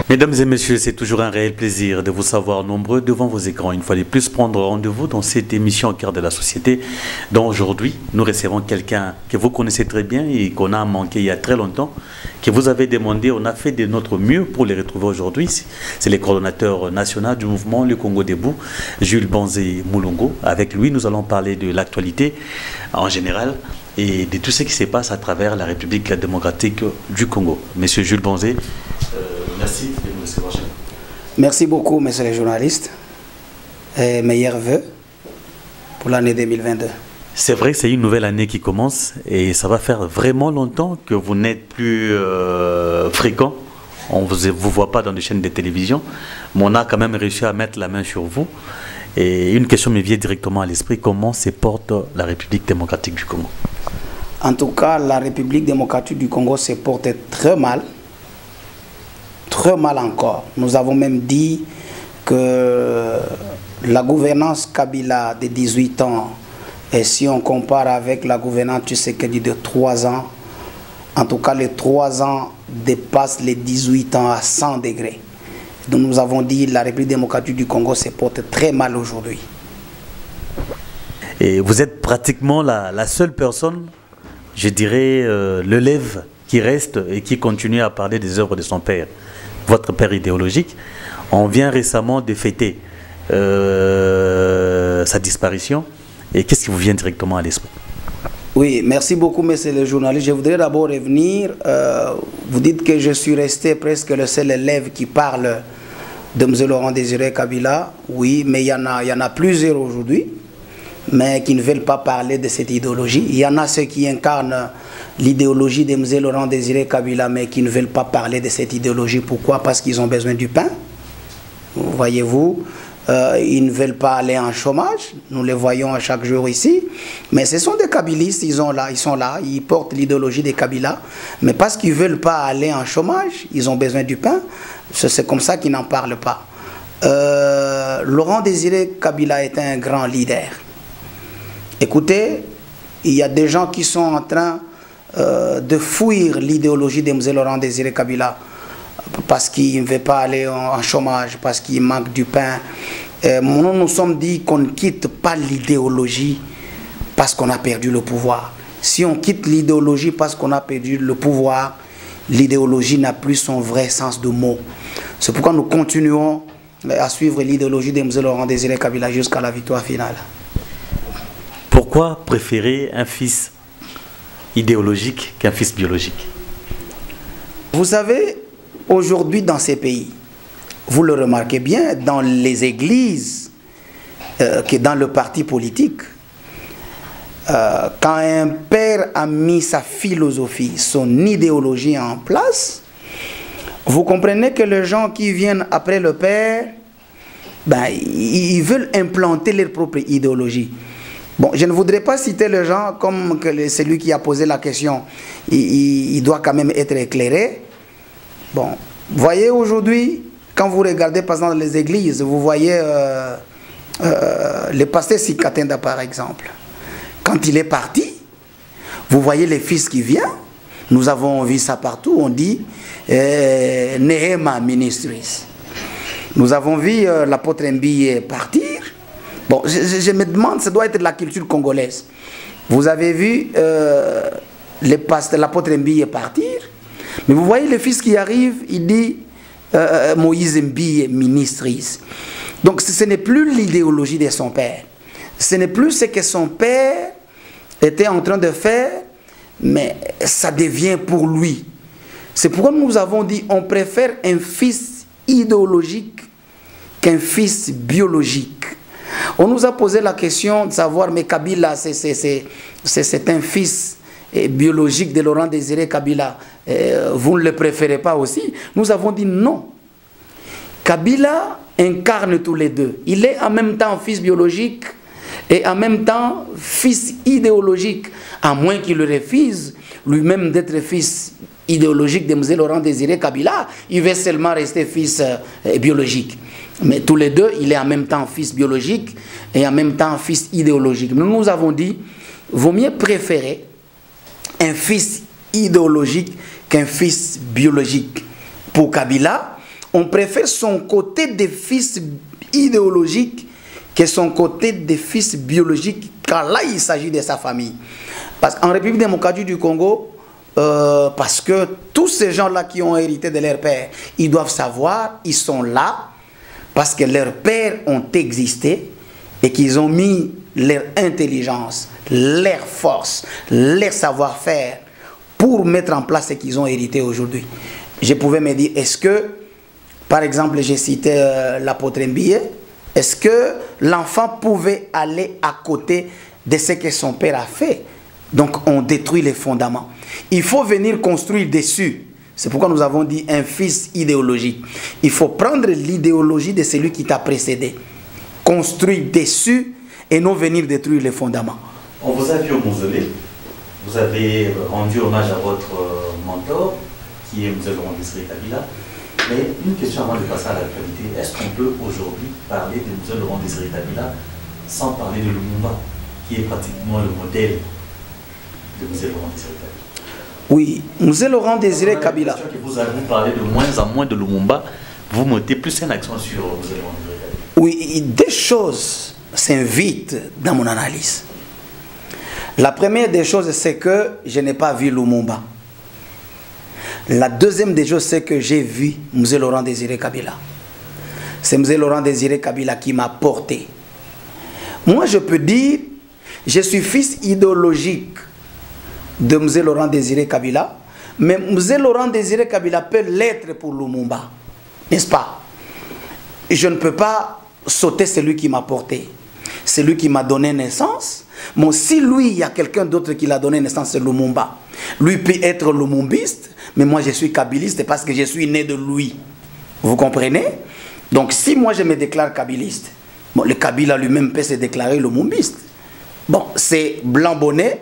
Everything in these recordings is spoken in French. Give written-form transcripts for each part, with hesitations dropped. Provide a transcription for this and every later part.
Mesdames et messieurs, c'est toujours un réel plaisir de vous savoir nombreux devant vos écrans. Une fois de plus, prendre rendez-vous dans cette émission au cœur de la société, dont aujourd'hui, nous recevons quelqu'un que vous connaissez très bien et qu'on a manqué il y a très longtemps, que vous avez demandé. On a fait de notre mieux pour les retrouver aujourd'hui. C'est le coordonnateur national du mouvement Le Congo Debout, Jules Banzé Moulongo. Avec lui, nous allons parler de l'actualité en général et de tout ce qui se passe à travers la République démocratique du Congo. Monsieur Jules Banzé, merci de nous recevoir. Merci beaucoup, messieurs les journalistes. Et meilleurs vœux pour l'année 2022. C'est vrai que c'est une nouvelle année qui commence et ça va faire vraiment longtemps que vous n'êtes plus fréquent. On ne vous voit pas dans les chaînes de télévision, mais on a quand même réussi à mettre la main sur vous. Et une question me vient directement à l'esprit: comment se porte la République démocratique du Congo? En tout cas, la République démocratique du Congo se porte très mal. Très mal encore. Nous avons même dit que la gouvernance Kabila de 18 ans, et si on compare avec la gouvernance Tshisekedi de 3 ans, en tout cas les 3 ans dépassent les 18 ans à 100 degrés. Donc nous avons dit que la République démocratique du Congo se porte très mal aujourd'hui. Et vous êtes pratiquement la seule personne, je dirais, l'élève qui reste et qui continue à parler des œuvres de son père, votre père idéologique. On vient récemment de fêter sa disparition. Et qu'est-ce qui vous vient directement à l'esprit? Oui, merci beaucoup, monsieur le journaliste. Je voudrais d'abord revenir. Vous dites que je suis resté presque le seul élève qui parle de M. Laurent Désiré Kabila. Oui, mais il y en a plusieurs aujourd'hui, mais qui ne veulent pas parler de cette idéologie. Il y en a ceux qui incarnent l'idéologie de M. Laurent Désiré Kabila, mais qui ne veulent pas parler de cette idéologie. Pourquoi? Parce qu'ils ont besoin du pain. Voyez-vous, ils ne veulent pas aller en chômage. Nous les voyons à chaque jour ici. Mais ce sont des kabylistes, ils sont là, ils portent l'idéologie des Kabila. Mais parce qu'ils ne veulent pas aller en chômage, ils ont besoin du pain. C'est comme ça qu'ils n'en parlent pas. Laurent Désiré Kabila est un grand leader. Écoutez, il y a des gens qui sont en train de fuir l'idéologie de M. Laurent Désiré Kabila parce qu'il ne veut pas aller en chômage, parce qu'il manque du pain. Nous nous sommes dit qu'on ne quitte pas l'idéologie parce qu'on a perdu le pouvoir. Si on quitte l'idéologie parce qu'on a perdu le pouvoir, l'idéologie n'a plus son vrai sens de mot. C'est pourquoi nous continuons à suivre l'idéologie de M. Laurent Désiré Kabila jusqu'à la victoire finale. Pourquoi préférer un fils idéologique qu'un fils biologique? Vous savez, aujourd'hui dans ces pays, vous le remarquez bien, dans les églises, que dans le parti politique, quand un père a mis sa philosophie, son idéologie en place, vous comprenez que les gens qui viennent après le père, ben, ils veulent implanter leur propre idéologie. Bon, je ne voudrais pas citer les gens comme que celui qui a posé la question. Il doit quand même être éclairé. Bon, voyez aujourd'hui, quand vous regardez par exemple les églises, vous voyez le pasteur Sikatenda par exemple. Quand il est parti, vous voyez les fils qui viennent. Nous avons vu ça partout. On dit Nehema Ministries. Nous avons vu l'apôtre Mbiye partir. Bon, je me demande, ça doit être de la culture congolaise. Vous avez vu l'apôtre Mbiye partir, mais vous voyez le fils qui arrive, il dit Moïse Mbiye Ministries. Donc ce n'est plus l'idéologie de son père. Ce n'est plus ce que son père était en train de faire, mais ça devient pour lui. C'est pourquoi nous avons dit on préfère un fils idéologique qu'un fils biologique. On nous a posé la question de savoir, mais Kabila, c'est un fils biologique de Laurent Désiré Kabila. Vous ne le préférez pas aussi? Nous avons dit non. Kabila incarne tous les deux. Il est en même temps fils biologique et en même temps fils idéologique, à moins qu'il le refuse lui-même d'être fils idéologique de M. Laurent Désiré Kabila, il veut seulement rester fils biologique. Mais tous les deux, il est en même temps fils biologique et en même temps fils idéologique. Nous avons dit, vaut mieux préférer un fils idéologique qu'un fils biologique. Pour Kabila, on préfère son côté de fils idéologique que son côté de fils biologique, car là, il s'agit de sa famille. Parce qu'en République démocratique du Congo, parce que tous ces gens-là qui ont hérité de leur père, ils doivent savoir, ils sont là, parce que leurs pères ont existé et qu'ils ont mis leur intelligence, leur force, leur savoir-faire pour mettre en place ce qu'ils ont hérité aujourd'hui. Je pouvais me dire, est-ce que, par exemple, j'ai cité l'apôtre Mbiye, est-ce que l'enfant pouvait aller à côté de ce que son père a fait? Donc on détruit les fondements. Il faut venir construire dessus. C'est pourquoi nous avons dit un fils idéologique. Il faut prendre l'idéologie de celui qui t'a précédé, construire dessus et non venir détruire les fondements. On vous a vu au mausolée, vous avez rendu hommage à votre mentor, qui est M. Laurent Désiré Kabila. Mais une question avant de passer à l'actualité, est-ce qu'on peut aujourd'hui parler de M. Laurent Désiré Kabila sans parler de Lumumba, qui est pratiquement le modèle de M. Laurent Désiré Kabila? Oui, M. Laurent Désiré Kabila. Que vous avez parlé de moins en moins de Lumumba, vous mettez plus un accent sur M. Laurent Désiré Kabila. Oui, des choses s'invitent dans mon analyse. La première des choses, c'est que je n'ai pas vu Lumumba. La deuxième des choses, c'est que j'ai vu M. Laurent Désiré Kabila. C'est M. Laurent Désiré Kabila qui m'a porté. Moi, je peux dire, je suis fils idéologique de M. Laurent Désiré Kabila, mais M. Laurent Désiré Kabila peut l'être pour Lumumba, n'est-ce pas? Je ne peux pas sauter celui qui m'a porté, celui qui m'a donné naissance. Bon, si lui, il y a quelqu'un d'autre qui l'a donné naissance, c'est Lumumba. Lui peut être lumumbiste, mais moi je suis kabiliste parce que je suis né de lui. Vous comprenez? Donc si moi je me déclare kabiliste, bon, le Kabila lui-même peut se déclarer lumumbiste. Bon, c'est blanc bonnet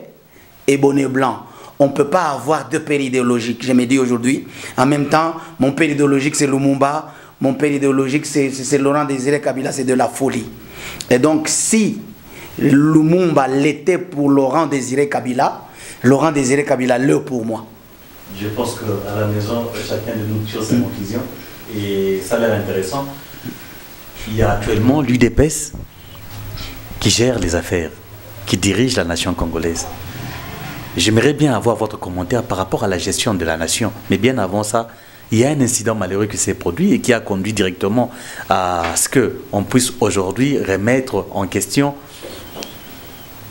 et bonnet blanc. On ne peut pas avoir deux pères idéologiques. Je me dis aujourd'hui, en même temps, mon père idéologique c'est Lumumba, mon père idéologique c'est Laurent Désiré Kabila, c'est de la folie. Et donc si Lumumba l'était pour Laurent Désiré Kabila, Laurent Désiré Kabila l'est pour moi. Je pense qu'à la maison, chacun de nous tire ses conclusions et ça a l'air intéressant. Il y a actuellement l'UDPS qui gère les affaires, qui dirige la nation congolaise. J'aimerais bien avoir votre commentaire par rapport à la gestion de la nation. Mais bien avant ça, il y a un incident malheureux qui s'est produit et qui a conduit directement à ce qu'on puisse aujourd'hui remettre en question,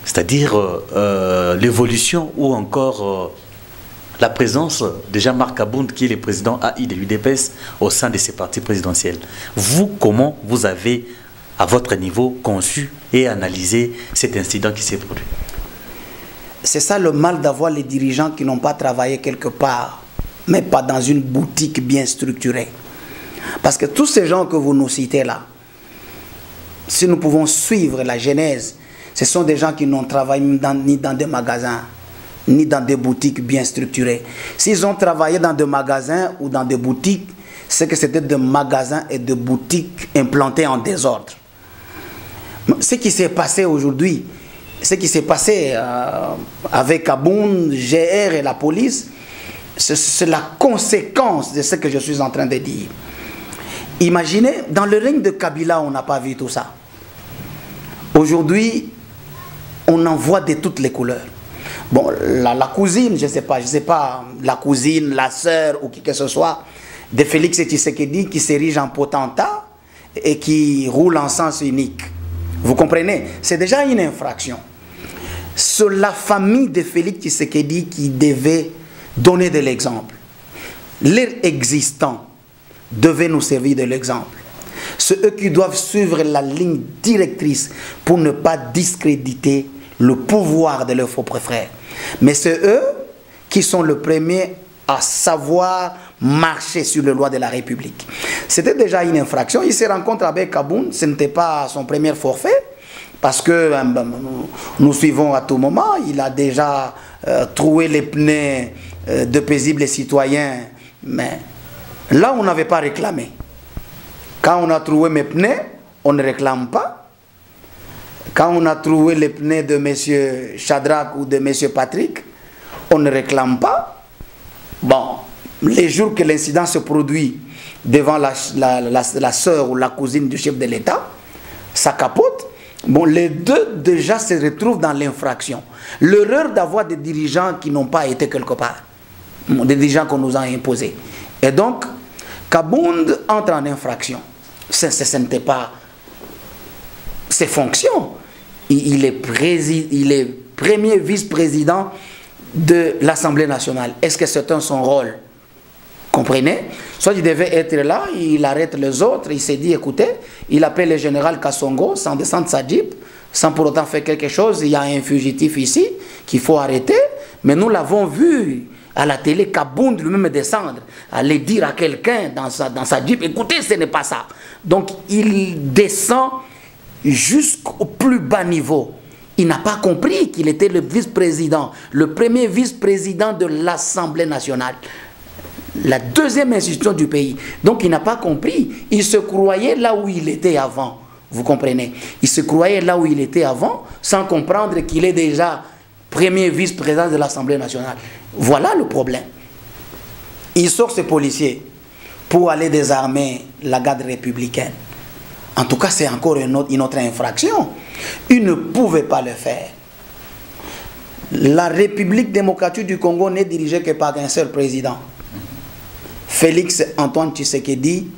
c'est-à-dire l'évolution ou encore la présence de Jean-Marc Abound, qui est le président AI de l'UDPS, au sein de ces partis présidentiels. Vous, comment vous avez, à votre niveau, conçu et analysé cet incident qui s'est produit? C'est ça le mal d'avoir les dirigeants qui n'ont pas travaillé quelque part, mais pas dans une boutique bien structurée. Parce que tous ces gens que vous nous citez là, si nous pouvons suivre la genèse, ce sont des gens qui n'ont travaillé ni dans des magasins, ni dans des boutiques bien structurées. S'ils ont travaillé dans des magasins ou dans des boutiques, c'est que c'était des magasins et des boutiques implantés en désordre. Ce qui s'est passé aujourd'hui, ce qui s'est passé avec Abound, GR et la police, c'est la conséquence de ce que je suis en train de dire. Imaginez, dans le règne de Kabila, on n'a pas vu tout ça. Aujourd'hui, on en voit de toutes les couleurs. Bon, la cousine, je sais pas, la cousine, la sœur ou qui que ce soit, de Félix Tshisekedi qui s'érige en potentat et qui roule en sens unique. Vous comprenez? C'est déjà une infraction. C'est la famille de Félix Tshisekedi qui devait donner de l'exemple. leur existant devait nous servir de l'exemple. C'est eux qui doivent suivre la ligne directrice pour ne pas discréditer le pouvoir de leurs propres frères. Mais c'est eux qui sont les premiers à savoir marcher sur les lois de la République. C'était déjà une infraction. Il se rencontre avec Kabound, ce n'était pas son premier forfait, parce que nous suivons à tout moment. Il a déjà troué les pneus de paisibles citoyens, mais là on n'avait pas réclamé. Quand on a trouvé mes pneus, on ne réclame pas. Quand on a trouvé les pneus de M. Shadrach ou de M. Patrick, on ne réclame pas. Bon, les jours que l'incident se produit devant la sœur ou la cousine du chef de l'État, ça capote. Bon, les deux déjà se retrouvent dans l'infraction. L'erreur d'avoir des dirigeants qui n'ont pas été quelque part. Des dirigeants qu'on nous a imposés. Et donc, Kabound entre en infraction. Ce n'était pas ses fonctions. Il est premier vice-président de l'Assemblée nationale. Est-ce que c'est son rôle? Comprenez? Soit il devait être là, il arrête les autres, il s'est dit, écoutez, il appelle le général Kassongo sans descendre sa jeep, sans pour autant faire quelque chose. Il y a un fugitif ici qu'il faut arrêter, mais nous l'avons vu à la télé, Kabound lui-même descendre, aller dire à quelqu'un dans sa jeep, écoutez, ce n'est pas ça. Donc il descend jusqu'au plus bas niveau. Il n'a pas compris qu'il était le vice-président, le premier vice-président de l'Assemblée nationale, la deuxième institution du pays. Donc il n'a pas compris. Il se croyait là où il était avant. Vous comprenez? Il se croyait là où il était avant, sans comprendre qu'il est déjà premier vice-président de l'Assemblée nationale. Voilà le problème. Il sort ses policiers pour aller désarmer la garde républicaine. En tout cas, c'est encore une autre infraction. Il ne pouvait pas le faire. La République démocratique du Congo n'est dirigée que par un seul président. Félix Antoine Tshisekedi,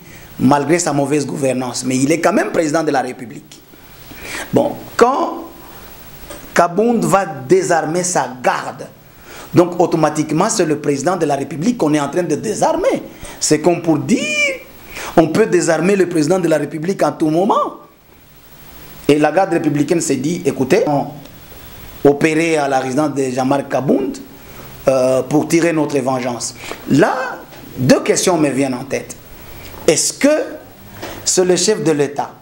malgré sa mauvaise gouvernance. Mais il est quand même président de la République. Bon, quand Kabound va désarmer sa garde, donc automatiquement c'est le président de la République qu'on est en train de désarmer. C'est comme pour dire, on peut désarmer le président de la République à tout moment. Et la garde républicaine s'est dit, écoutez, on opérait à la résidence de Jean-Marc Kabound pour tirer notre vengeance. Là, deux questions me viennent en tête. Est-ce que c'est le chef de l'État,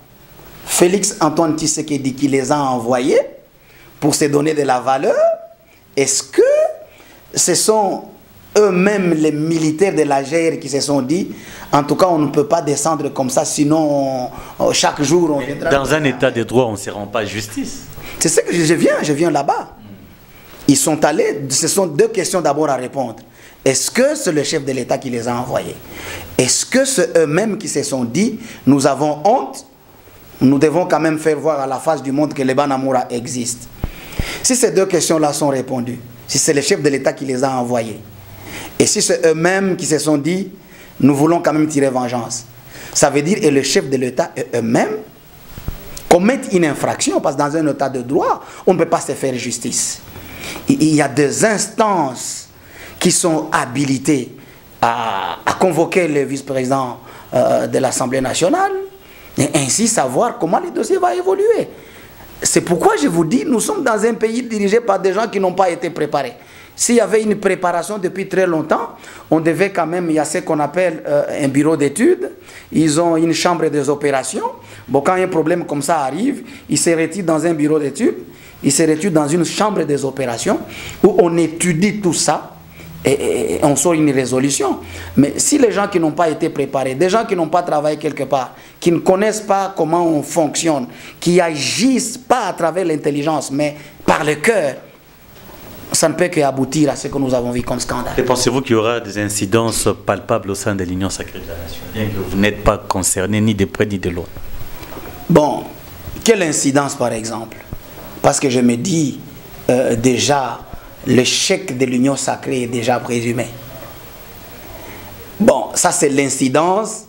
Félix Antoine Tshisekedi, qui les a envoyés pour se donner de la valeur? Est-ce que ce sont eux-mêmes les militaires de la GR qui se sont dit, en tout cas on ne peut pas descendre comme ça, sinon chaque jour on viendra... Dans un état de droit, on ne se rend pas justice. C'est ce que je viens là-bas. Ils sont allés, ce sont deux questions d'abord à répondre. Est-ce que c'est le chef de l'État qui les a envoyés? Est-ce que c'est eux-mêmes qui se sont dit, nous avons honte, nous devons quand même faire voir à la face du monde que les Banamoura existent? Si ces deux questions-là sont répondues, si c'est le chef de l'État qui les a envoyés, et si c'est eux-mêmes qui se sont dit, nous voulons quand même tirer vengeance, ça veut dire que le chef de l'État eux-mêmes commettent une infraction, parce que dans un état de droit, on ne peut pas se faire justice. Il y a des instances qui sont habilitées à convoquer le vice-président de l'Assemblée nationale, et ainsi savoir comment le dossier va évoluer. C'est pourquoi je vous dis, nous sommes dans un pays dirigé par des gens qui n'ont pas été préparés. S'il y avait une préparation depuis très longtemps, on devait quand même, il y a ce qu'on appelle un bureau d'études, ils ont une chambre des opérations. Bon, quand un problème comme ça arrive, ils se retirent dans un bureau d'études, ils se retirent dans une chambre des opérations où on étudie tout ça et on sort une résolution. Mais si les gens qui n'ont pas été préparés, des gens qui n'ont pas travaillé quelque part, qui ne connaissent pas comment on fonctionne, qui agissent pas à travers l'intelligence, mais par le cœur, ça ne peut qu'aboutir à ce que nous avons vu comme scandale. Et pensez-vous qu'il y aura des incidences palpables au sein de l'Union sacrée de la nation, bien que vous n'êtes pas concerné ni de près ni de loin? Bon, quelle incidence par exemple? Parce que je me dis, déjà, l'échec de l'Union sacrée est déjà présumé. Bon, ça c'est l'incidence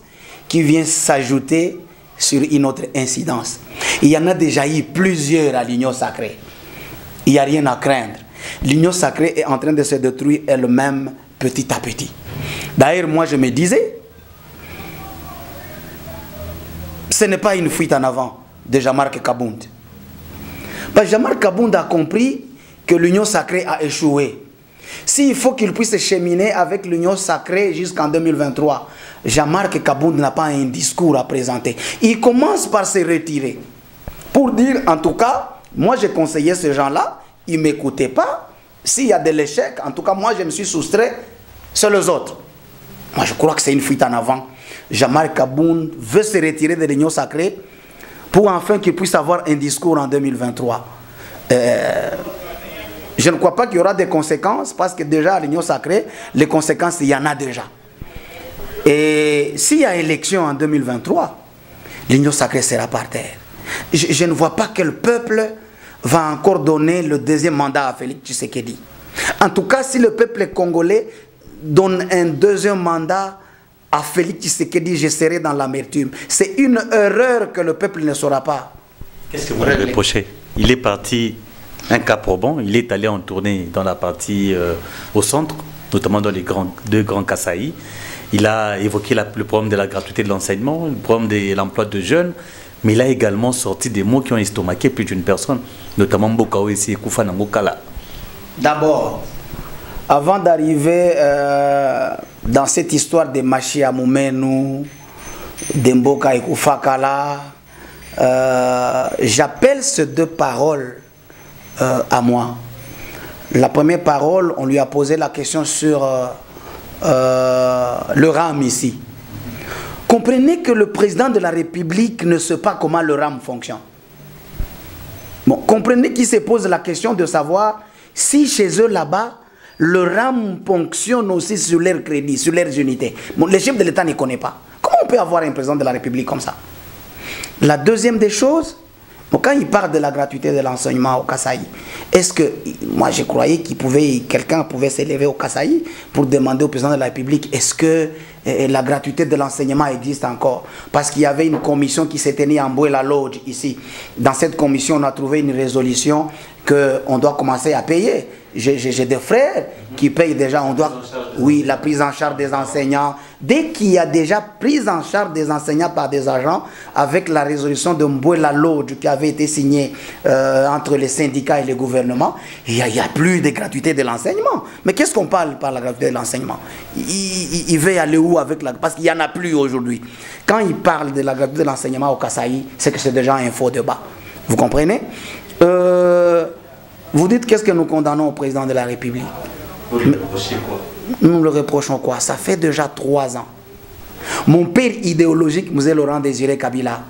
qui vient s'ajouter sur une autre incidence. Il y en a déjà eu plusieurs à l'Union sacrée. Il n'y a rien à craindre. L'Union sacrée est en train de se détruire elle-même petit à petit. D'ailleurs, moi, je me disais, ce n'est pas une fuite en avant de Jean-Marc Kabound. Jean-Marc Kabound a compris que l'union sacrée a échoué. S'il faut qu'il puisse cheminer avec l'union sacrée jusqu'en 2023, Jean-Marc Kabound n'a pas un discours à présenter. Il commence par se retirer. Pour dire, en tout cas, moi j'ai conseillé ces gens-là, ils ne m'écoutaient pas. S'il y a de l'échec, en tout cas, moi je me suis soustrait, c'est les autres. Moi je crois que c'est une fuite en avant. Jean-Marc Kabound veut se retirer de l'union sacrée pour enfin qu'il puisse avoir un discours en 2023. Je ne crois pas qu'il y aura des conséquences parce que déjà à l'union sacrée, les conséquences, il y en a déjà. Et s'il y a élection en 2023, l'union sacrée sera par terre. Je ne vois pas que le peuple va encore donner le deuxième mandat à Félix Tshisekedi. En tout cas, si le peuple congolais donne un deuxième mandat à Félix Tshisekedi, je serai dans l'amertume. C'est une erreur que le peuple ne saura pas. Qu'est-ce que vous lui reprochez? Il est parti un cas probant, il est allé en tournée dans la partie au centre, notamment dans les deux grands Kasaï. Il a évoqué le problème de la gratuité de l'enseignement, le problème de l'emploi de jeunes, mais il a également sorti des mots qui ont estomaqué plus d'une personne, notamment Mbokao ici et Koufa Nangokala. D'abord, avant d'arriver dans cette histoire de Machia Moumenu, de Mboka et Koufa Kala, j'appelle ces deux paroles à moi. La première parole, on lui a posé la question sur le RAM ici. Comprenez que le président de la République ne sait pas comment le RAM fonctionne. Bon, comprenez qu'il se pose la question de savoir si chez eux là-bas, le RAM fonctionne aussi sur leur crédit, sur leurs unités. Bon, le chef de l'État ne connaît pas. Comment on peut avoir un président de la République comme ça? La deuxième des choses, bon, quand il parle de la gratuité de l'enseignement au Kasaï, est-ce que, moi je croyais quelqu'un pouvait s'élever au Kasaï pour demander au président de la République, est-ce que la gratuité de l'enseignement existe encore? Parce qu'il y avait une commission qui s'est tenue en Boué la Lodge ici. Dans cette commission, on a trouvé une résolution qu'on doit commencer à payer. J'ai des frères qui payent déjà, on doit, oui, la prise en charge des enseignants. Dès qu'il y a déjà prise en charge des enseignants par des agents, avec la résolution de Mbouela Lodge qui avait été signée entre les syndicats et le gouvernement, il n'y a plus de gratuité de l'enseignement. Mais qu'est-ce qu'on parle par la gratuité de l'enseignement? Il veut aller où avec la... Parce qu'il n'y en a plus aujourd'hui. Quand il parle de la gratuité de l'enseignement au Kasaï, c'est que c'est déjà un faux débat. Vous comprenez? Vous dites qu'est-ce que nous condamnons au président de la République? Vous lui reprochez quoi? Nous le reprochons quoi? Ça fait déjà 3 ans. Mon père idéologique, M. Laurent Désiré Kabila,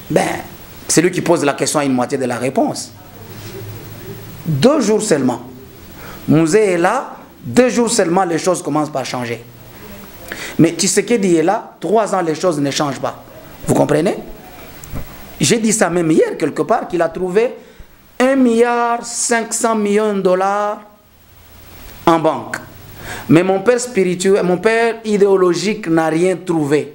ben, c'est lui qui pose la question à une moitié de la réponse. 2 jours seulement. Mouzé est là, 2 jours seulement, les choses commencent par changer. Mais Tshisekedi est là, 3 ans, les choses ne changent pas. Vous comprenez? J'ai dit ça même hier, quelque part, qu'il a trouvé 1,5 milliard de dollars en banque. Mais mon père spirituel, mon père idéologique n'a rien trouvé.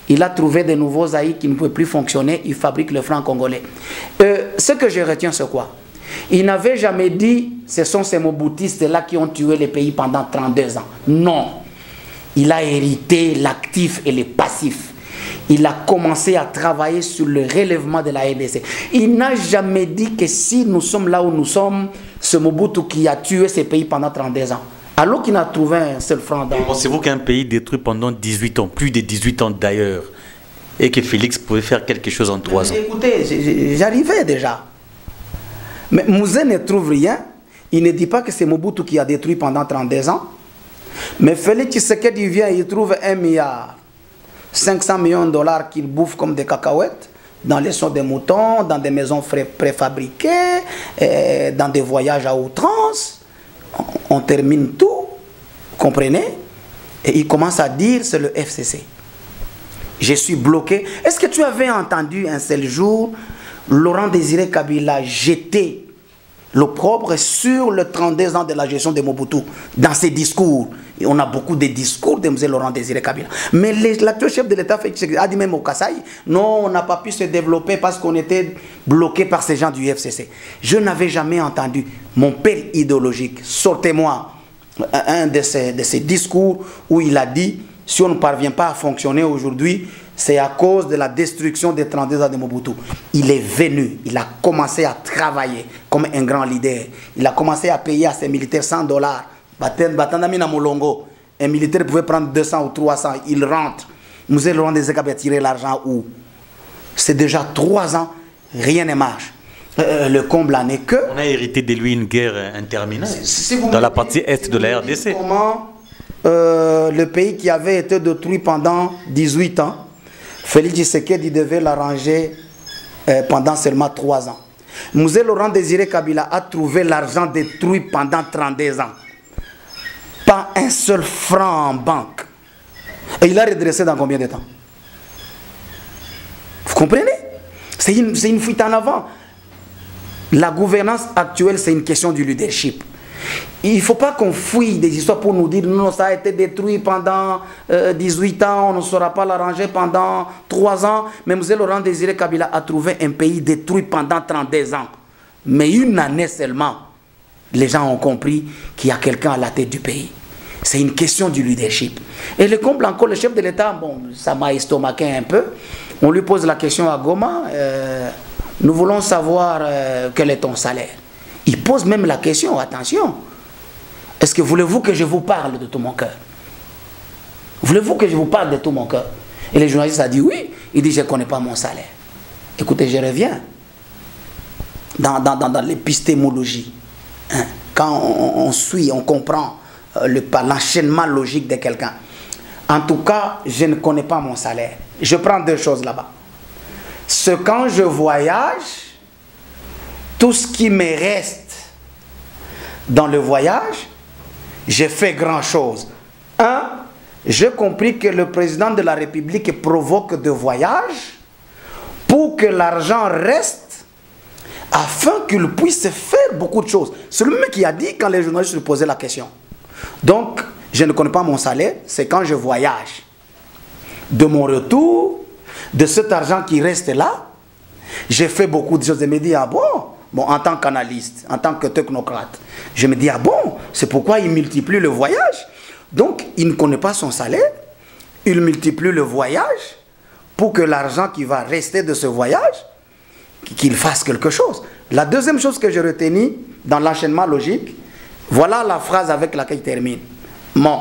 Il a trouvé de nouveaux aïs qui ne pouvaient plus fonctionner. Il fabrique le franc congolais. Ce que je retiens, c'est quoi? Il n'avait jamais dit ce sont ces moboutistes-là qui ont tué les pays pendant 32 ans. Non. Il a hérité l'actif et le passif. Il a commencé à travailler sur le relèvement de la RDC. Il n'a jamais dit que si nous sommes là où nous sommes, c'est Mobutu qui a tué ces pays pendant 32 ans. Alors qu'il n'a trouvé un seul franc dans... Pensez-vous qu'un pays détruit pendant 18 ans, plus de 18 ans d'ailleurs, et que Félix pouvait faire quelque chose en 3 ans? Écoutez, j'arrivais déjà. Mais Mouzé ne trouve rien. Il ne dit pas que c'est Mobutu qui a détruit pendant 32 ans. Mais Félix Tshisekedi vient et il trouve 1,5 milliard de dollars qu'il bouffe comme des cacahuètes dans les sons des moutons, dans des maisons préfabriquées, dans des voyages à outrance. On termine tout, comprenez? Et il commence à dire c'est le FCC. Je suis bloqué. Est-ce que tu avais entendu un seul jour Laurent Désiré Kabila jeter l'opprobre sur le 32 ans de la gestion de Mobutu dans ses discours? Et on a beaucoup de discours de M. Laurent Désiré Kabila. Mais l'actuel chef de l'État a dit même au Kasaï, non, on n'a pas pu se développer parce qu'on était bloqué par ces gens du FCC. Je n'avais jamais entendu mon père idéologique, sortez-moi un de ses discours où il a dit, si on ne parvient pas à fonctionner aujourd'hui, c'est à cause de la destruction des 32 ans de Mobutu. Il est venu, il a commencé à travailler comme un grand leader. Il a commencé à payer à ses militaires $100. Batandamina Molongo, un militaire pouvait prendre 200 ou 300, il rentre. Musée Laurent Désiré Kabila a tiré l'argent où? C'est déjà 3 ans, rien ne marche. Le comble en est que... On a hérité de lui une guerre interminable dans la partie est de la RDC. Comment le pays qui avait été détruit pendant 18 ans, Félix Tshisekedi devait l'arranger pendant seulement 3 ans. Musée Laurent Désiré Kabila a trouvé l'argent détruit pendant 32 ans. Pas un seul franc en banque. Et il a redressé dans combien de temps? Vous comprenez? C'est une fuite en avant. La gouvernance actuelle, c'est une question du leadership. Il ne faut pas qu'on fouille des histoires pour nous dire non, ça a été détruit pendant 18 ans, on ne saura pas l'arranger pendant 3 ans. Mais M. Laurent Désiré Kabila a trouvé un pays détruit pendant 32 ans. Mais une année seulement, les gens ont compris qu'il y a quelqu'un à la tête du pays. C'est une question du leadership. Et le comble encore, le chef de l'État, bon, ça m'a estomaqué un peu. On lui pose la question à Goma, nous voulons savoir quel est ton salaire. Il pose même la question, attention. Est-ce que voulez-vous que je vous parle de tout mon cœur? Voulez-vous que je vous parle de tout mon cœur? Et le journaliste a dit oui. Il dit je ne connais pas mon salaire. Écoutez, je reviens dans l'épistémologie. Hein? Quand on suit, on comprend l'enchaînement logique de quelqu'un. En tout cas, je ne connais pas mon salaire. Je prends 2 choses là-bas. Quand je voyage, tout ce qui me reste dans le voyage, j'ai fait grand chose. 1, j'ai compris que le président de la République provoque de voyages pour que l'argent reste afin qu'il puisse faire beaucoup de choses. C'est lui-même qui a dit quand les journalistes lui posaient la question. Donc, je ne connais pas mon salaire, c'est quand je voyage. De mon retour, de cet argent qui reste là, j'ai fait beaucoup de choses. Je me dis, ah bon, en tant qu'analyste, en tant que technocrate, je me dis, ah bon, c'est pourquoi il multiplie le voyage. Donc, il ne connaît pas son salaire, il multiplie le voyage pour que l'argent qui va rester de ce voyage, qu'il fasse quelque chose. La deuxième chose que j'ai retenue dans l'enchaînement logique, voilà la phrase avec laquelle il termine. Bon,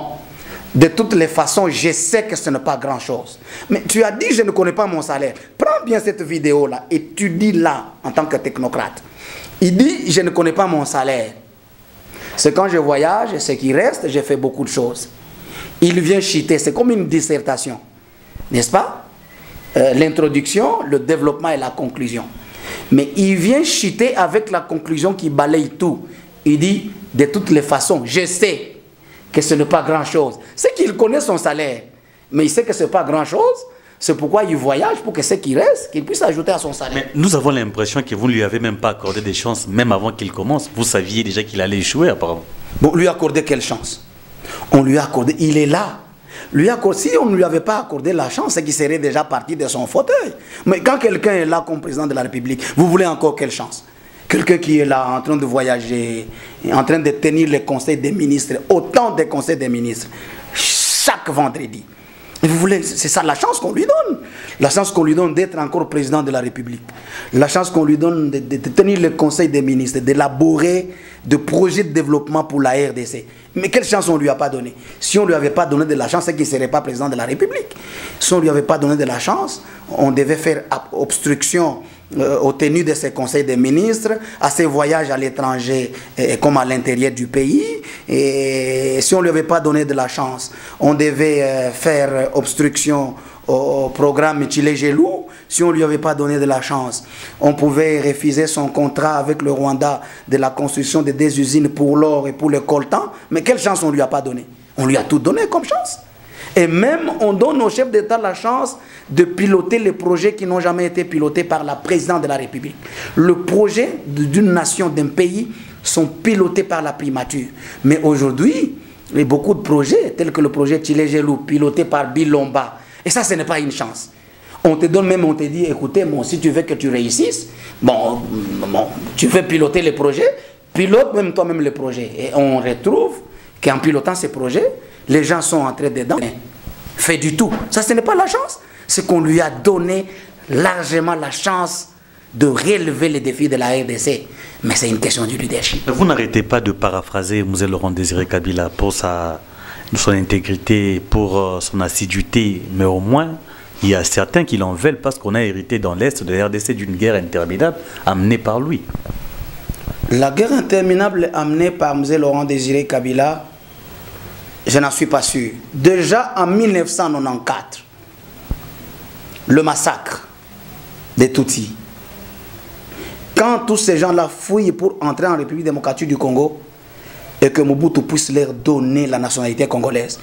de toutes les façons, je sais que ce n'est pas grand-chose. Mais tu as dit, je ne connais pas mon salaire. Prends bien cette vidéo-là et tu dis là, en tant que technocrate. Il dit, je ne connais pas mon salaire. C'est quand je voyage, et ce qui reste, j'ai fait beaucoup de choses. Il vient chiter, c'est comme une dissertation. N'est-ce pas? L'introduction, le développement et la conclusion. Mais il vient chiter avec la conclusion qui balaye tout. Il dit, de toutes les façons, je sais que ce n'est pas grand-chose. C'est qu'il connaît son salaire, mais il sait que ce n'est pas grand-chose. C'est pourquoi il voyage pour que ce qui reste, qu'il puisse ajouter à son salaire. Mais nous avons l'impression que vous ne lui avez même pas accordé des chances, même avant qu'il commence. Vous saviez déjà qu'il allait échouer, apparemment. Bon, lui accorder quelle chance? On lui a accordé, il est là. Si on ne lui avait pas accordé la chance, c'est qu'il serait déjà parti de son fauteuil. Mais quand quelqu'un est là comme président de la République, vous voulez encore quelle chance? Quelqu'un qui est là en train de voyager, en train de tenir les conseils des ministres, autant de conseils des ministres, chaque vendredi. Et vous voulez, c'est ça la chance qu'on lui donne. La chance qu'on lui donne d'être encore président de la République. La chance qu'on lui donne de tenir les conseils des ministres, d'élaborer des projets de développement pour la RDC. Mais quelle chance on ne lui a pas donné? Si on ne lui avait pas donné de la chance, c'est qu'il ne serait pas président de la République. Si on ne lui avait pas donné de la chance, on devait faire obstruction aux tenues de ses conseils des ministres, à ses voyages à l'étranger comme à l'intérieur du pays. Et si on ne lui avait pas donné de la chance, on devait faire obstruction au programme Tchilé-Gelou. Si on ne lui avait pas donné de la chance, on pouvait refuser son contrat avec le Rwanda de la construction de 2 usines pour l'or et pour le coltan. Mais quelle chance on ne lui a pas donné? On lui a tout donné comme chance. Et même, on donne au chef d'État la chance de piloter les projets qui n'ont jamais été pilotés par la présidente de la République. Le projet d'une nation, d'un pays, sont pilotés par la primature. Mais aujourd'hui, il y a beaucoup de projets, tels que le projet Tchilé-Gelou, piloté par Bilomba. Et ça, ce n'est pas une chance. On te donne même, on te dit, écoutez, bon, si tu veux que tu réussisses, tu veux piloter les projets, pilote même toi-même les projets. Et on retrouve qu'en pilotant ces projets, les gens sont entrés dedans, fait du tout. Ça, ce n'est pas la chance. C'est qu'on lui a donné largement la chance de relever les défis de la RDC. Mais c'est une question du leadership. Vous n'arrêtez pas de paraphraser Mzee Laurent Désiré Kabila pour son intégrité, pour son assiduité, mais au moins, il y a certains qui l'en veulent parce qu'on a hérité dans l'Est de la RDC d'une guerre interminable amenée par lui. La guerre interminable amenée par Mzee Laurent Désiré Kabila, je n'en suis pas sûr. Déjà en 1994, le massacre des Tutsis, quand tous ces gens-là fouillent pour entrer en République démocratique du Congo et que Mobutu puisse leur donner la nationalité congolaise,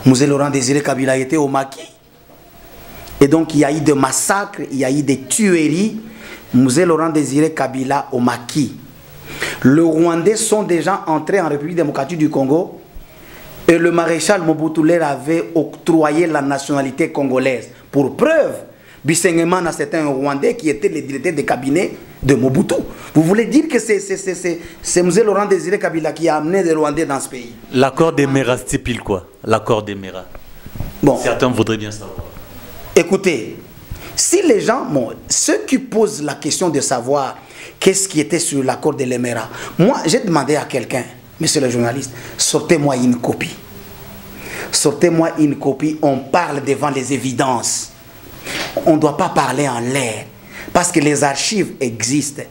Mzee Laurent Désiré Kabila était au maquis. Et donc il y a eu des massacres, il y a eu des tueries. Mzee Laurent Désiré Kabila au maquis. Les Rwandais sont déjà entrés en République démocratique du Congo et le maréchal Mobutu leur avait octroyé la nationalité congolaise. Pour preuve, Bisengemana, c'était un Rwandais qui était le directeur de cabinet de Mobutu. Vous voulez dire que c'est Mzee Laurent Désiré Kabila qui a amené des Rwandais dans ce pays? L'accord des Mera stipule quoi? L'accord des Mera. Bon. Certains voudraient bien savoir. Écoutez, si les gens, ceux qui posent la question de savoir qu'est-ce qui était sur l'accord de l'Emera, moi j'ai demandé à quelqu'un, monsieur le journaliste, sortez-moi une copie. Sortez-moi une copie, on parle devant les évidences. On ne doit pas parler en l'air, parce que les archives existent.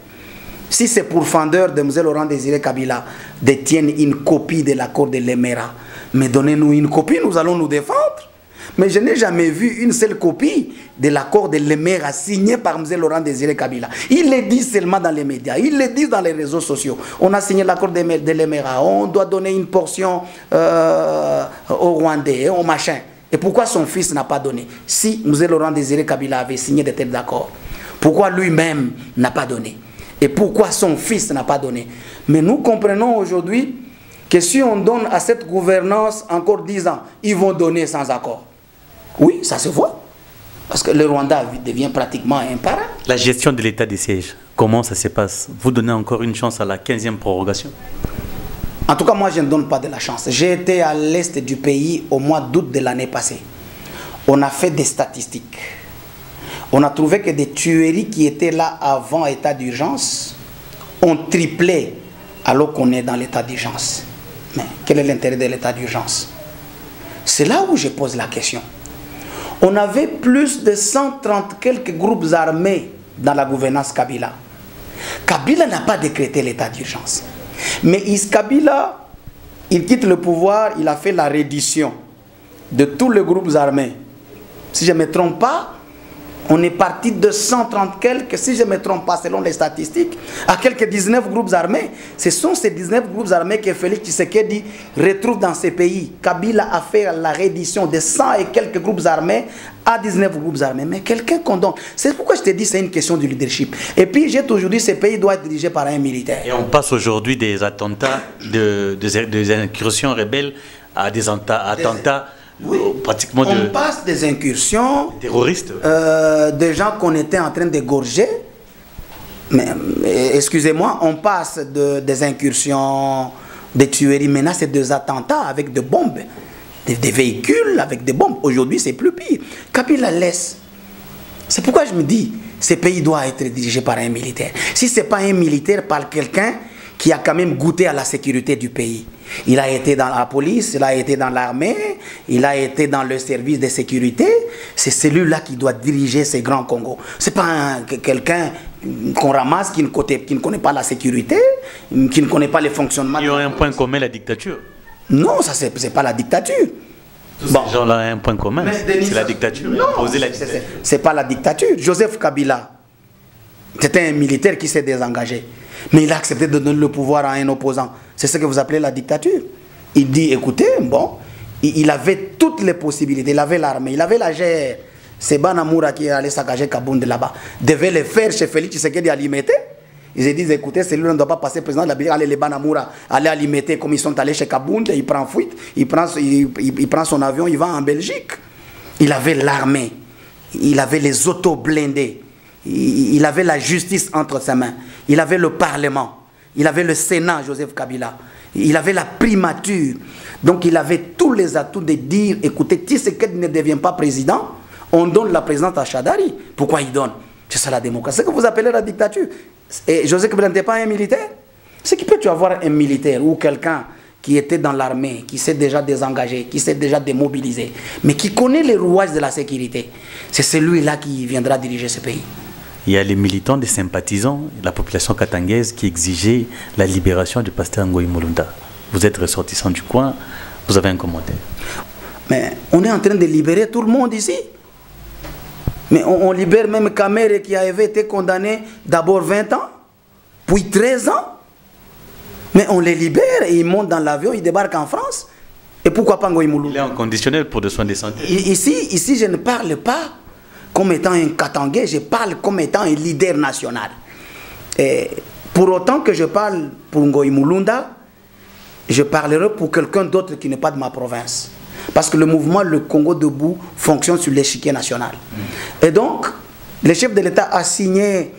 Si ces pourfendeurs de Mzee Laurent Désiré Kabila détiennent une copie de l'accord de l'Emera, mais donnez-nous une copie, nous allons nous défendre. Mais je n'ai jamais vu une seule copie de l'accord de l'Emera signé par Mzee Laurent Désiré Kabila. Il le dit seulement dans les médias, il le dit dans les réseaux sociaux. On a signé l'accord de l'Emera, on doit donner une portion aux Rwandais, au machin. Et pourquoi son fils n'a pas donné? Si Mzee Laurent Désiré Kabila avait signé de tels accords, pourquoi lui-même n'a pas donné? Et pourquoi son fils n'a pas donné? Mais nous comprenons aujourd'hui que si on donne à cette gouvernance encore 10 ans, ils vont donner sans accord. Oui, ça se voit. Parce que le Rwanda devient pratiquement un parent. La gestion de l'état des sièges, comment ça se passe? Vous donnez encore une chance à la 15e prorogation? En tout cas, moi, je ne donne pas de la chance. J'ai été à l'est du pays au mois d'août de l'année passée. On a fait des statistiques. On a trouvé que des tueries qui étaient là avant l'état d'urgence ont triplé alors qu'on est dans l'état d'urgence. Mais quel est l'intérêt de l'état d'urgence? C'est là où je pose la question. On avait plus de 130 quelques groupes armés dans la gouvernance Kabila. Kabila n'a pas décrété l'état d'urgence. Mais Kabila, il quitte le pouvoir, il a fait la reddition de tous les groupes armés. Si je ne me trompe pas, on est parti de 130 quelques, si je ne me trompe pas selon les statistiques, à quelques 19 groupes armés. Ce sont ces 19 groupes armés que Félix Tshisekedi retrouve dans ces pays. Kabila a fait la reddition de 100 et quelques groupes armés à 19 groupes armés. Mais quelqu'un condamne. C'est pourquoi je te dis c'est une question de leadership. Et puis j'ai toujours dit ce pays doit être dirigé par un militaire. Et on passe aujourd'hui des attentats, des incursions rebelles à des attentats. Oui, pratiquement on passe des incursions terroristes, des gens qu'on était en train d'égorger. Mais excusez-moi, on passe des incursions, des tueries. Maintenant, c'est des attentats avec des bombes, des véhicules avec des bombes. Aujourd'hui, c'est plus pire. Kabila laisse. C'est pourquoi je me dis, ce pays doit être dirigé par un militaire. Si ce n'est pas un militaire, par quelqu'un qui a quand même goûté à la sécurité du pays. Il a été dans la police, il a été dans l'armée, il a été dans le service de sécurité. C'est celui-là qui doit diriger ces grands Congos. Ce n'est pas quelqu'un qu'on ramasse qui ne connaît pas la sécurité, qui ne connaît pas les fonctionnements. Il y aurait un point commun, la dictature. Non, ça c'est pas la dictature. Tous ces gens-là ont un point commun, c'est la dictature. Non, c'est pas la dictature. Joseph Kabila, c'était un militaire qui s'est désengagé. Mais il a accepté de donner le pouvoir à un opposant. C'est ce que vous appelez la dictature. Il dit, écoutez, bon, il avait toutes les possibilités. Il avait l'armée, il avait la GR. C'est Banamoura qui est allé saccager Kabound là-bas. Devait le faire chez Félix Tshisekedi à Limete. Ils se disent, écoutez, celui-là ne doit pas passer président de la Belgique. Allez, les Banamoura, aller à Limete comme ils sont allés chez Kabound. Il prend fuite, il prend son avion, il va en Belgique. Il avait l'armée, il avait les autos blindés. Il avait la justice entre ses mains. Il avait le Parlement. Il avait le Sénat, Joseph Kabila. Il avait la primature. Donc il avait tous les atouts de dire, écoutez, Tshisekedi ne devient pas président, on donne la présidence à Shadari. Pourquoi il donne? C'est ça la démocratie. C'est ce que vous appelez la dictature. Et José Kabila n'était pas un militaire. C'est qui peut-tu avoir un militaire ou quelqu'un qui était dans l'armée, qui s'est déjà désengagé, qui s'est déjà démobilisé, mais qui connaît les rouages de la sécurité. C'est celui-là qui viendra diriger ce pays. Il y a les militants, les sympathisants, la population katangaise qui exigeait la libération du pasteur Ngoï Mulunda. Vous êtes ressortissant du coin, vous avez un commentaire. Mais on est en train de libérer tout le monde ici. Mais on libère même Kamere qui avait été condamné d'abord 20 ans, puis 13 ans. Mais on les libère et ils montent dans l'avion, ils débarquent en France. Et pourquoi pas Ngoï Mulunda? Il est en conditionnel pour des soins de santé. Ici, je ne parle pas comme étant un Katangais, je parle comme étant un leader national. Et pour autant que je parle pour Ngoï Mulunda, je parlerai pour quelqu'un d'autre qui n'est pas de ma province. Parce que le mouvement Le Congo Debout fonctionne sur l'échiquier national. Et donc, le chef de l'État a signé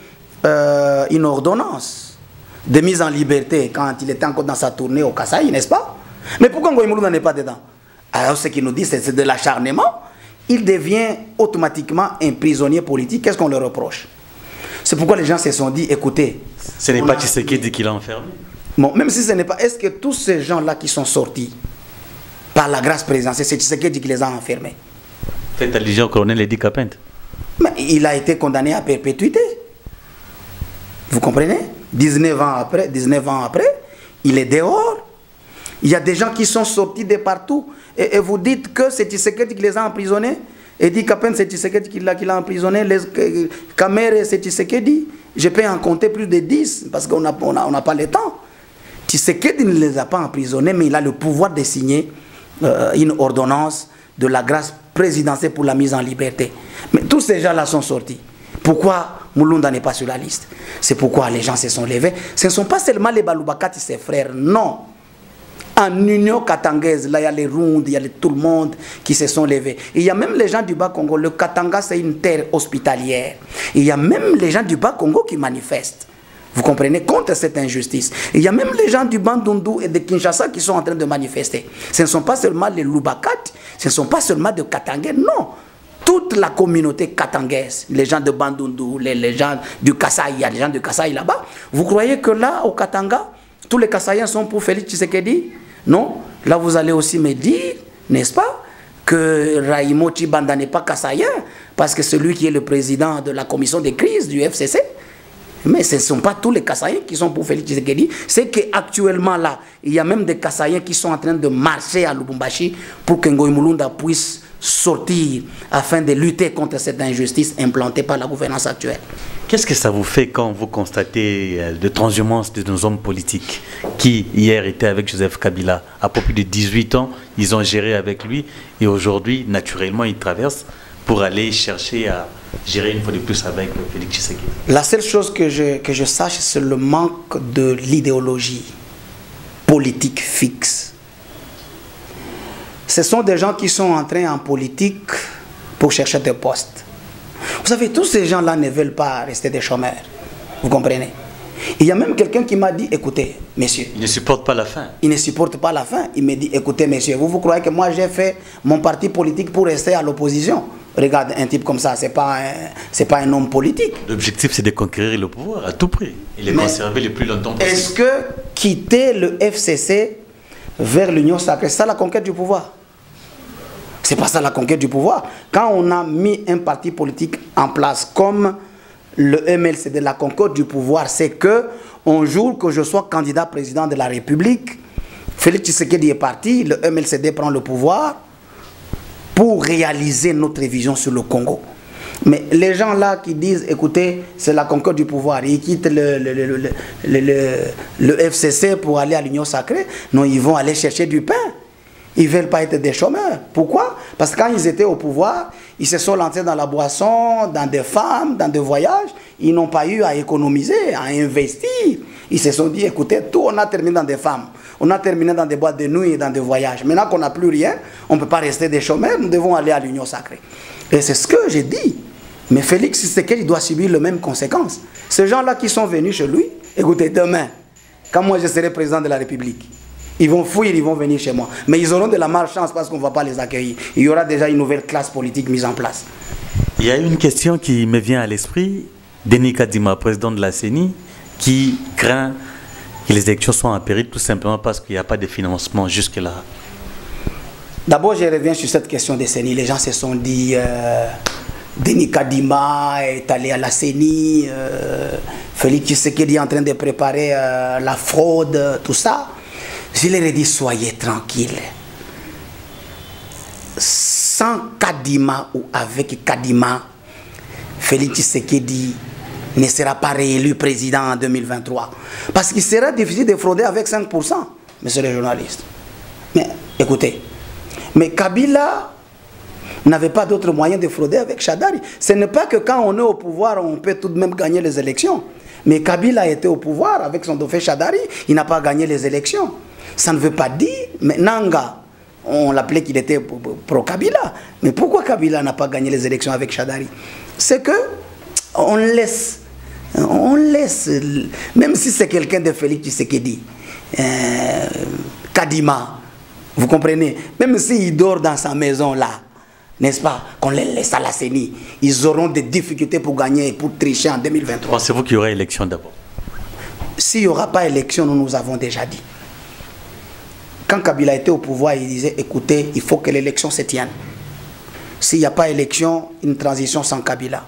une ordonnance de mise en liberté quand il était encore dans sa tournée au Kasaï, n'est-ce pas? Mais pourquoi Ngoï Mulunda n'est pas dedans? Alors ce qu'il nous dit, c'est de l'acharnement. Il devient automatiquement un prisonnier politique. Qu'est-ce qu'on le reproche? C'est pourquoi les gens se sont dit, écoutez... Ce n'est pas Tshisekedi qui l'a enfermé. Bon, même si ce n'est pas... Est-ce que tous ces gens-là qui sont sortis par la grâce présidentielle, c'est Tshisekedi qui les a enfermés? Faites allusion au colonel Edi Kapent. Mais il a été condamné à perpétuité. Vous comprenez? 19 ans après, il est dehors. Il y a des gens qui sont sortis de partout. Et vous dites que c'est Tshisekedi qui les a emprisonnés. Edi Kapent, c'est Tshisekedi qui l'a emprisonné. Kamere, c'est Tshisekedi. Je peux en compter plus de 10 parce qu'on n'a pas le temps. Tshisekedi ne les a pas emprisonnés, mais il a le pouvoir de signer une ordonnance de la grâce présidentielle pour la mise en liberté. Mais tous ces gens-là sont sortis. Pourquoi Mulunda n'est pas sur la liste? C'est pourquoi les gens se sont levés. Ce ne sont pas seulement les Balubakati, ses frères, non. En Union katangaise, là, il y a les Rundes, il y a tout le monde qui se sont levés. Et il y a même les gens du Bas-Congo. Le Katanga, c'est une terre hospitalière. Et il y a même les gens du Bas-Congo qui manifestent. Vous comprenez, contre cette injustice. Et il y a même les gens du Bandundu et de Kinshasa qui sont en train de manifester. Ce ne sont pas seulement les Lubakati, ce ne sont pas seulement des Katangais, non. Toute la communauté katangaise, les gens de Bandundu, les gens du Kasaï, il y a les gens du Kasaï là-bas. Vous croyez que là, au Katanga, tous les Kasaïens sont pour Félix Tshisekedi? Non. Là, vous allez aussi me dire, n'est-ce pas, que Raimo Tshibanda n'est pas Kasaïen, parce que celui qui est le président de la commission de crise du FCC. Mais ce ne sont pas tous les Kasaïens qui sont pour Félix Tshisekedi. C'est qu'actuellement là, il y a même des Kasaïens qui sont en train de marcher à Lubumbashi pour que Ngoï Mulunda puisse sortir afin de lutter contre cette injustice implantée par la gouvernance actuelle. Qu'est-ce que ça vous fait quand vous constatez de transhumance de nos hommes politiques qui, hier, étaient avec Joseph Kabila? À peu près de 18 ans, ils ont géré avec lui et aujourd'hui, naturellement, ils traversent pour aller chercher à gérer une fois de plus avec Félix Tshisekedi. La seule chose que je sache, c'est le manque de l'idéologie politique fixe. Ce sont des gens qui sont entrés en politique pour chercher des postes. Vous savez, tous ces gens-là ne veulent pas rester des chômeurs. Vous comprenez? Il y a même quelqu'un qui m'a dit, écoutez, messieurs. Il ne supporte pas la faim. Il ne supporte pas la faim. Il me dit, écoutez, messieurs, vous croyez que moi j'ai fait mon parti politique pour rester à l'opposition? Regarde, un type comme ça, c'est pas un homme politique. L'objectif, c'est de conquérir le pouvoir à tout prix et le conserver le plus longtemps possible. Est-ce que quitter le FCC vers l'Union sacrée, c'est ça la conquête du pouvoir? C'est pas ça la conquête du pouvoir. Quand on a mis un parti politique en place comme le MLCD, la conquête du pouvoir, c'est que un jour que je sois candidat président de la République, Félix Tshisekedi est parti, le MLCD prend le pouvoir pour réaliser notre vision sur le Congo. Mais les gens là qui disent, écoutez, c'est la conquête du pouvoir, ils quittent le FCC pour aller à l'Union sacrée, non, ils vont aller chercher du pain. Ils ne veulent pas être des chômeurs. Pourquoi? Parce que quand ils étaient au pouvoir, ils se sont lancés dans la boisson, dans des femmes, dans des voyages. Ils n'ont pas eu à économiser, à investir. Ils se sont dit, écoutez, tout on a terminé dans des femmes. On a terminé dans des boîtes de nuit et dans des voyages. Maintenant qu'on n'a plus rien, on ne peut pas rester des chômeurs, nous devons aller à l'Union sacrée. Et c'est ce que j'ai dit. Mais Félix Tshisekedi doit subir les mêmes conséquences. Ces gens-là qui sont venus chez lui, écoutez, demain, quand moi je serai président de la République, Ils vont fuir, ils vont venir chez moi. Mais ils auront de la malchance parce qu'on ne va pas les accueillir. Il y aura déjà une nouvelle classe politique mise en place. Il y a une question qui me vient à l'esprit. Denis Kadima, président de la CENI, qui craint que les élections soient en péril tout simplement parce qu'il n'y a pas de financement jusque-là. D'abord, je reviens sur cette question des CENI. Les gens se sont dit, Denis Kadima est allé à la CENI, Félix Tshisekedi est en train de préparer la fraude, tout ça. Je leur ai dit, soyez tranquilles. Sans Kadima ou avec Kadima, Félix Tshisekedi ne sera pas réélu président en 2023. Parce qu'il sera difficile de frauder avec 5%, monsieur le journaliste. Mais écoutez, mais Kabila n'avait pas d'autre moyen de frauder avec Chadari. Ce n'est pas que quand on est au pouvoir, on peut tout de même gagner les élections. Mais Kabila était au pouvoir avec son dauphin Chadari, il n'a pas gagné les élections. Ça ne veut pas dire, mais Nanga, on l'appelait qu'il était pro-Kabila. Mais pourquoi Kabila n'a pas gagné les élections avec Chadari? C'est que on laisse, même si c'est quelqu'un de Félix Tshisekedi, Kadima, vous comprenez, même s'il dort dans sa maison là, n'est-ce pas, qu'on les laisse à la CENI, ils auront des difficultés pour gagner et pour tricher en 2023. Pensez-vous qu'il y aura élection d'abord? S'il n'y aura pas élection, nous avons déjà dit. Quand Kabila était au pouvoir, il disait, écoutez, il faut que l'élection se tienne. S'il n'y a pas élection, une transition sans Kabila.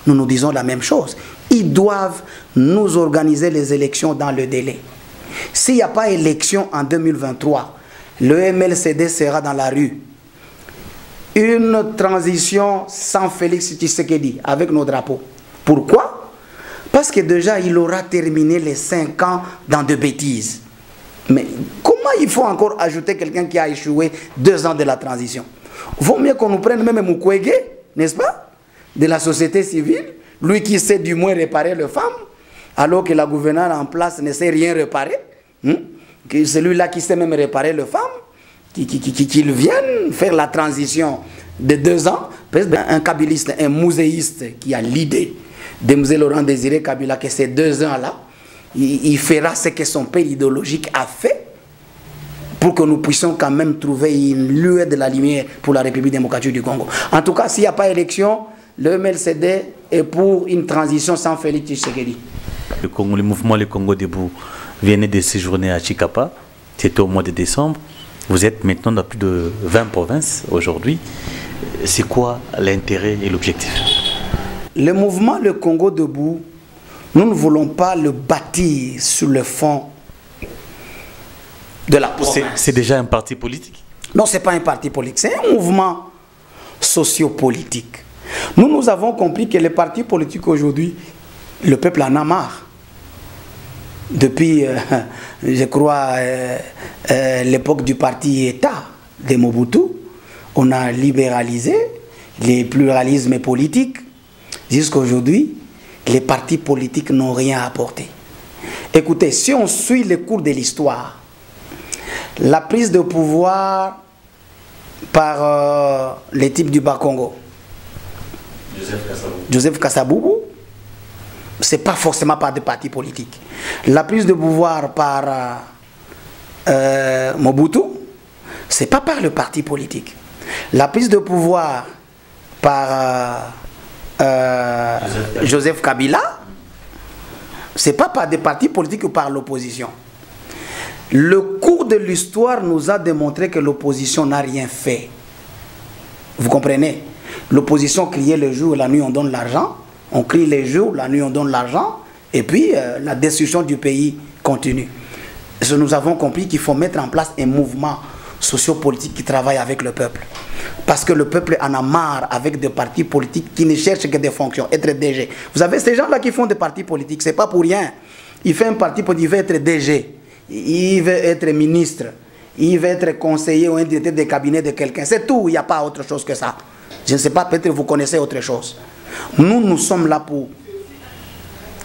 Nous disons la même chose. Ils doivent nous organiser les élections dans le délai. S'il n'y a pas élection en 2023, le MLCD sera dans la rue. Une transition sans Félix Tshisekedi, avec nos drapeaux. Pourquoi? Parce que déjà, il aura terminé les 5 ans dans de bêtises. Mais comment il faut encore ajouter quelqu'un qui a échoué 2 ans de la transition? Vaut mieux qu'on nous prenne même Mukwege, n'est-ce pas, de la société civile, lui qui sait du moins réparer les femmes, alors que la gouverneure en place ne sait rien réparer. Que celui-là qui sait même réparer les femmes, qu'il vienne faire la transition de 2 ans. Un kabiliste, un muséiste qui a l'idée de M. Laurent Désiré Kabila, que ces 2 ans-là, il fera ce que son père idéologique a fait pour que nous puissions quand même trouver une lueur de la lumière pour la République démocratique du Congo. En tout cas, s'il n'y a pas élection, le MLCD est pour une transition sans Félix Tshisekedi. Le mouvement Le Congo Debout venait de séjourner à Chikapa, c'était au mois de décembre. Vous êtes maintenant dans plus de 20 provinces aujourd'hui. C'est quoi l'intérêt et l'objectif? Le mouvement Le Congo Debout, nous ne voulons pas le bâtir sur le fond de la province. C'est déjà un parti politique? Non, ce n'est pas un parti politique, c'est un mouvement sociopolitique. Nous avons compris que les partis politiques aujourd'hui, le peuple en a marre. Depuis, je crois, l'époque du parti État de Mobutu, on a libéralisé les pluralismes politiques. Jusqu'à aujourd'hui, les partis politiques n'ont rien apporté. Écoutez, si on suit le cours de l'histoire, la prise de pouvoir par les types du Bas-Congo, Joseph Kassaboubou, ce n'est pas forcément par des partis politiques. La prise de pouvoir par Mobutu, ce n'est pas par le parti politique. La prise de pouvoir par Joseph Kabila, ce n'est pas par des partis politiques ou par l'opposition. Le cours de l'histoire nous a démontré que l'opposition n'a rien fait. Vous comprenez? L'opposition criait le jour et la nuit on donne l'argent. On crie les jours, la nuit on donne l'argent. Et puis la destruction du pays continue. Nous avons compris qu'il faut mettre en place un mouvement sociopolitique qui travaille avec le peuple. Parce que le peuple en a marre avec des partis politiques qui ne cherchent que des fonctions, être DG. Vous avez ces gens-là qui font des partis politiques, c'est pas pour rien. Il fait un parti politique, il veut être DG, il veut être ministre, il veut être conseiller ou un directeur de cabinet de quelqu'un. C'est tout, il n'y a pas autre chose que ça. Je ne sais pas, peut-être vous connaissez autre chose. Nous sommes là pour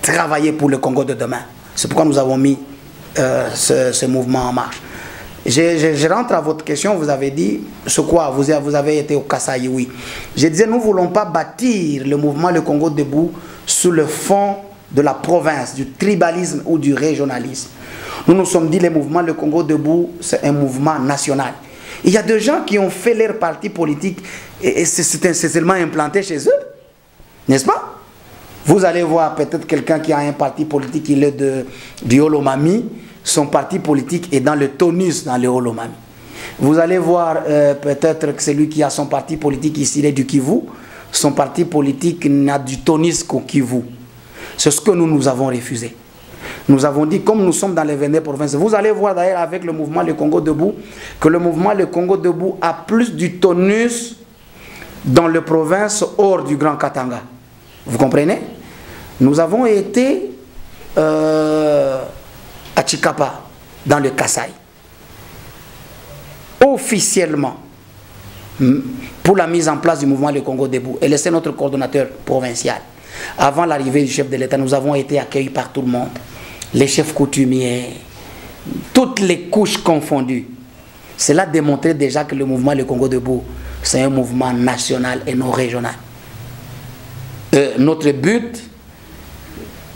travailler pour le Congo de demain. C'est pourquoi nous avons mis ce mouvement en marche. Je rentre à votre question, vous avez dit, ce quoi vous avez été au Kasaï, oui. Je disais, nous ne voulons pas bâtir le mouvement Le Congo Debout sous le fond de la province, du tribalisme ou du régionalisme. Nous nous sommes dit, le mouvement Le Congo Debout, c'est un mouvement national. Il y a des gens qui ont fait leur parti politique et c'est seulement implanté chez eux, n'est-ce pas? Vous allez voir peut-être quelqu'un qui a un parti politique, il est du Olomami, son parti politique est dans le tonus, dans le Olomami. Vous allez voir peut-être que celui qui a son parti politique ici, il est du Kivu, son parti politique n'a du tonus qu'au Kivu. C'est ce que nous avons refusé. Nous avons dit, comme nous sommes dans les 22 provinces, vous allez voir d'ailleurs avec le mouvement Le Congo Debout, que le mouvement Le Congo Debout a plus du tonus dans les provinces hors du Grand Katanga. Vous comprenez? Nous avons été à Chikapa, dans le Kasaï, officiellement, pour la mise en place du mouvement Le Congo Debout. Et c'est notre coordonnateur provincial. Avant l'arrivée du chef de l'État, nous avons été accueillis par tout le monde. Les chefs coutumiers, toutes les couches confondues. Cela démontrait déjà que le mouvement Le Congo Debout, c'est un mouvement national et non régional. Notre but,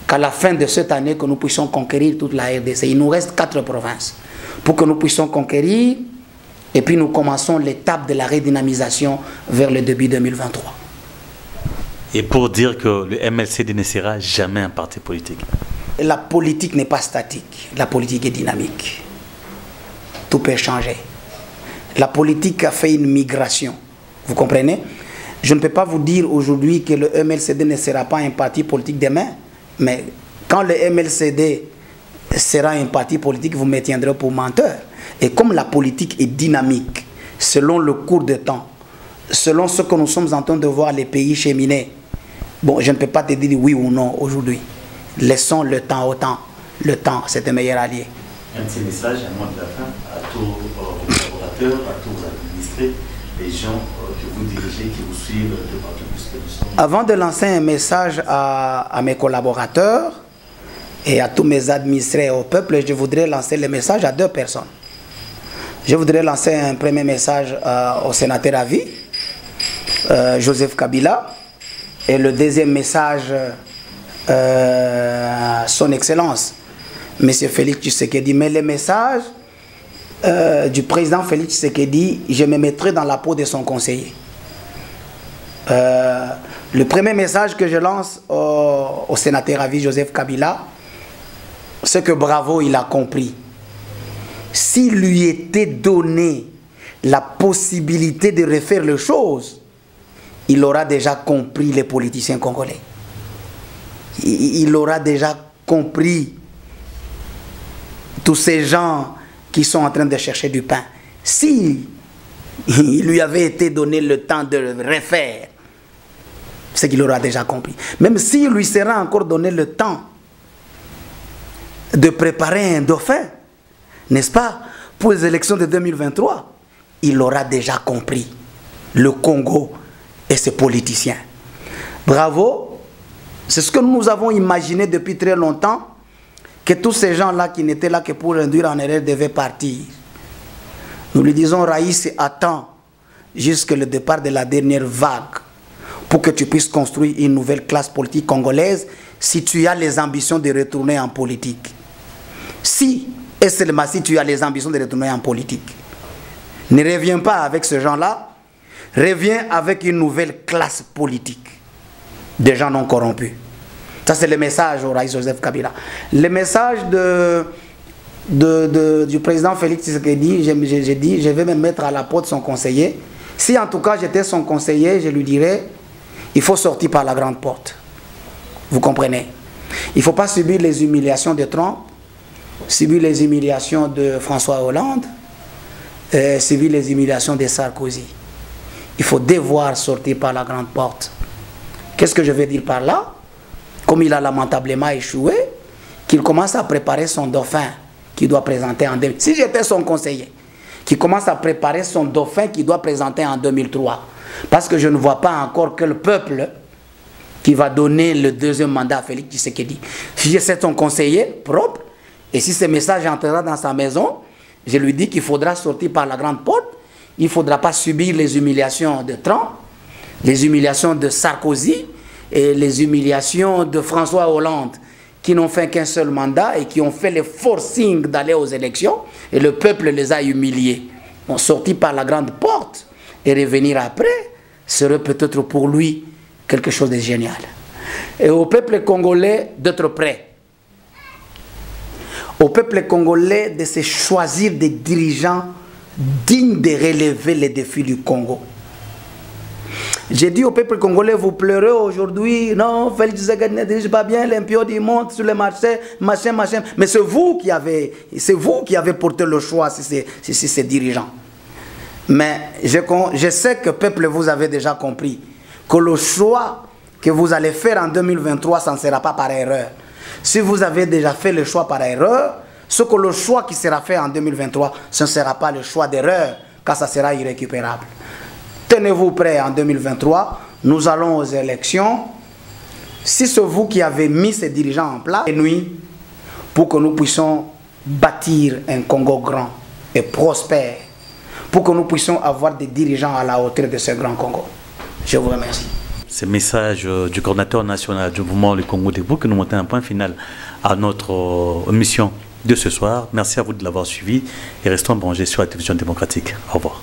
qu'à la fin de cette année, que nous puissions conquérir toute la RDC. Il nous reste 4 provinces pour que nous puissions conquérir et puis nous commençons l'étape de la redynamisation vers le début 2023. Et pour dire que le MLCD ne sera jamais un parti politique. La politique n'est pas statique, la politique est dynamique. Tout peut changer. La politique a fait une migration, vous comprenez? Je ne peux pas vous dire aujourd'hui que le MLCD ne sera pas un parti politique demain, mais quand le MLCD sera un parti politique, vous me tiendrez pour menteur. Et comme la politique est dynamique, selon le cours de temps, selon ce que nous sommes en train de voir les pays cheminer, bon, je ne peux pas te dire oui ou non aujourd'hui. Laissons le temps au temps. Le temps, c'est un meilleur allié. Un petit message, un mot de la fin à tous vos collaborateurs, à tous vos administrés, les gens que vous dirigez, qui vous suivent de partout où nous sommes. Avant de lancer un message à mes collaborateurs et à tous mes administrés et au peuple, je voudrais lancer le message à 2 personnes. Je voudrais lancer un premier message au sénateur à vie, Joseph Kabila, et le deuxième message à son excellence, M. Félix Tshisekedi. Mais le message du président Félix Tshisekedi, je me mettrai dans la peau de son conseiller. Le premier message que je lance au sénateur à vie Joseph Kabila, c'est que bravo, il a compris. S'il lui était donné la possibilité de refaire les choses, il aura déjà compris les politiciens congolais. Il aura déjà compris tous ces gens qui sont en train de chercher du pain. Si il lui avait été donné le temps de le refaire, c'est qu'il aura déjà compris. Même s'il lui sera encore donné le temps de préparer un dauphin, n'est-ce pas, pour les élections de 2023, il aura déjà compris le Congo et ses politiciens. Bravo, c'est ce que nous avons imaginé depuis très longtemps, que tous ces gens-là qui n'étaient là que pour induire en erreur devaient partir. Nous lui disons, Raïs, attends jusqu'au départ de la dernière vague pour que tu puisses construire une nouvelle classe politique congolaise si tu as les ambitions de retourner en politique. Si, et seulement si tu as les ambitions de retourner en politique. Ne reviens pas avec ce genre-là, reviens avec une nouvelle classe politique. Des gens non corrompus. Ça, c'est le message au Raïs Joseph Kabila. Le message du président Félix Tshisekedi, j'ai dit, je vais me mettre à la peau de son conseiller. Si en tout cas j'étais son conseiller, je lui dirais, il faut sortir par la grande porte. Vous comprenez? Il ne faut pas subir les humiliations de Trump, subir les humiliations de François Hollande, subir les humiliations de Sarkozy. Il faut devoir sortir par la grande porte. Qu'est-ce que je veux dire par là? Comme il a lamentablement échoué, qu'il commence à préparer son dauphin qu'il doit présenter en 2003. Si j'étais son conseiller, qu'il commence à préparer son dauphin qu'il doit présenter en 2003. Parce que je ne vois pas encore que le peuple qui va donner le deuxième mandat à Félix Tshisekedi. Si j'étais son conseiller propre, et si ce message entrera dans sa maison, je lui dis qu'il faudra sortir par la grande porte, il ne faudra pas subir les humiliations de Trump, les humiliations de Sarkozy et les humiliations de François Hollande. qui n'ont fait qu'un seul mandat et qui ont fait le forcing d'aller aux élections, et le peuple les a humiliés. Bon, sortir par la grande porte et revenir après serait peut-être pour lui quelque chose de génial. Et au peuple congolais d'être prêt. Au peuple congolais de se choisir des dirigeants dignes de relever les défis du Congo. J'ai dit au peuple congolais, vous pleurez aujourd'hui, non, Félix Tshisekedi ne dirige pas bien, l'impio il monte sur les marchés, machin, machin. Mais c'est vous qui avez porté le choix, ces dirigeants. Mais je sais que peuple, vous avez déjà compris que le choix que vous allez faire en 2023, ça ne sera pas par erreur. Si vous avez déjà fait le choix par erreur, ce que le choix qui sera fait en 2023, ce ne sera pas le choix d'erreur, car ça sera irrécupérable. Tenez-vous prêts en 2023, nous allons aux élections. Si c'est vous qui avez mis ces dirigeants en place, nuit, pour que nous puissions bâtir un Congo grand et prospère, pour que nous puissions avoir des dirigeants à la hauteur de ce grand Congo. Je vous remercie. Ce message du coordinateur national du mouvement Le Congo Debout que nous montons un point final à notre émission de ce soir. Merci à vous de l'avoir suivi et restons branchés sur la télévision démocratique. Au revoir.